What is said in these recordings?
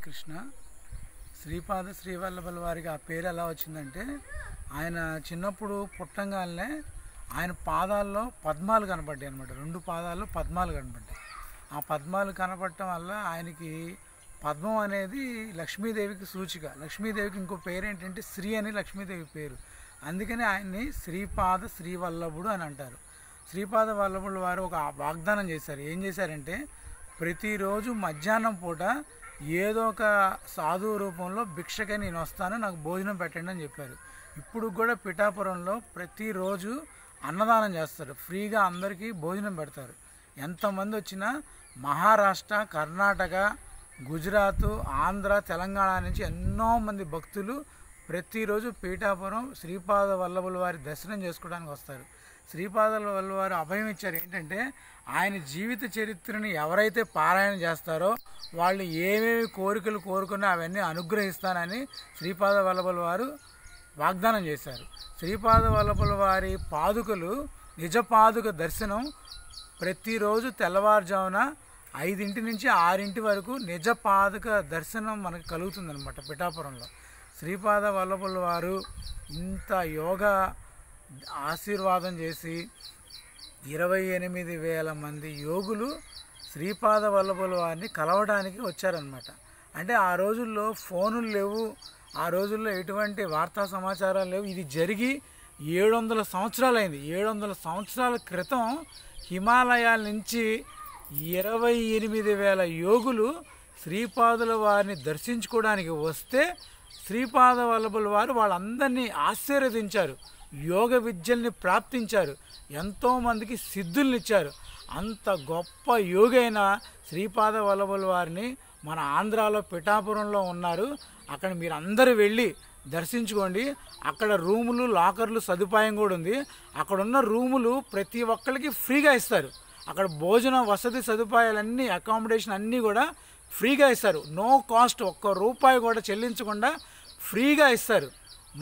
కృష్ణ. శ్రీపాద శ్రీవల్లభుల వారికి ఆ పేరు ఎలా వచ్చిందంటే, ఆయన చిన్నప్పుడు పుట్టంగానే ఆయన పాదాల్లో పద్మాలు కనపడ్డాయి అనమాట. 2 పాదాల్లో పద్మాలు కనపడ్డాయి. ఆ పద్మాలు కనపడటం వల్ల ఆయనకి పద్మం అనేది లక్ష్మీదేవికి సూచిక. లక్ష్మీదేవికి ఇంకో పేరు ఏంటంటే శ్రీ అని లక్ష్మీదేవి పేరు. అందుకని ఆయన్ని శ్రీపాద శ్రీవల్లభుడు అని అంటారు. శ్రీపాద వల్లభుల వారు ఒక వాగ్దానం చేశారు. ఏం చేశారంటే, ప్రతిరోజు మధ్యాహ్నం పూట ఏదో ఒక సాధువు రూపంలో భిక్షకై నేను వస్తాను, నాకు భోజనం పెట్టండి అని చెప్పారు. ఇప్పుడు కూడా పిఠాపురంలో ప్రతిరోజు అన్నదానం చేస్తారు. ఫ్రీగా అందరికీ భోజనం పెడతారు. ఎంతమంది వచ్చినా మహారాష్ట్ర, కర్ణాటక, గుజరాత్, ఆంధ్ర, తెలంగాణ నుంచి ఎంతో మంది భక్తులు ప్రతిరోజు పీఠాపురం శ్రీపాద వల్లభుల వారి దర్శనం చేసుకోవడానికి వస్తారు. శ్రీపాద వల్లభుల వారు అభయం ఇచ్చారు. ఏంటంటే, ఆయన జీవిత చరిత్రని ఎవరైతే పారాయణ చేస్తారో వాళ్ళు ఏమేమి కోరికలు కోరుకున్నా అవన్నీ అనుగ్రహిస్తానని శ్రీపాద వల్లభుల వారు వాగ్దానం చేశారు. శ్రీపాద వల్లభుల వారి పాదుకలు నిజ పాదుక దర్శనం ప్రతిరోజు తెల్లవారుజామున 5 నుంచి 6 వరకు నిజ పాదుక దర్శనం మనకు కలుగుతుందన్నమాట పిఠాపురంలో. శ్రీపాద వల్లభుల వారు ఇంత యోగా ఆశీర్వాదం చేసి 28,000 మంది యోగులు శ్రీపాద వల్లభుల వారిని కలవడానికి వచ్చారనమాట. అంటే ఆ రోజుల్లో ఫోనులు లేవు, ఆ రోజుల్లో ఎటువంటి వార్తా సమాచారాలు లేవు. ఇది జరిగి 700 సంవత్సరాలైంది. 700 సంవత్సరాల క్రితం హిమాలయాల నుంచి 28,000 యోగులు శ్రీపాదుల వారిని దర్శించుకోవడానికి వస్తే శ్రీపాద వల్లభుల వారు వాళ్ళందరినీ ఆశీర్వదించారు, యోగ విద్యల్ని ప్రాప్తించారు, ఎంతోమందికి సిద్ధుల్ని ఇచ్చారు. అంత గొప్ప యోగైన శ్రీపాద వల్లభుల వారిని మన ఆంధ్రాలో పిఠాపురంలో ఉన్నారు. అక్కడ మీరు అందరూ వెళ్ళి దర్శించుకోండి. అక్కడ రూములు, లాకర్లు సదుపాయం కూడా ఉంది. అక్కడ ఉన్న రూములు ప్రతి ఒక్కరికి ఫ్రీగా ఇస్తారు. అక్కడ భోజన వసతి సదుపాయాలన్నీ, అకామిడేషన్ అన్నీ కూడా ఫ్రీగా ఇస్తారు. నో కాస్ట్, ₹1 కూడా చెల్లించకుండా ఫ్రీగా ఇస్తారు.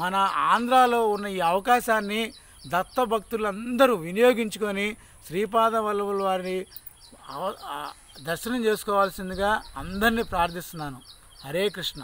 మన ఆంధ్రాలో ఉన్న ఈ అవకాశాన్ని దత్తభక్తులందరూ వినియోగించుకొని శ్రీపాద వల్లభుల వారిని దర్శనం చేసుకోవాల్సిందిగా అందరినీ ప్రార్థిస్తున్నాను. హరే కృష్ణ.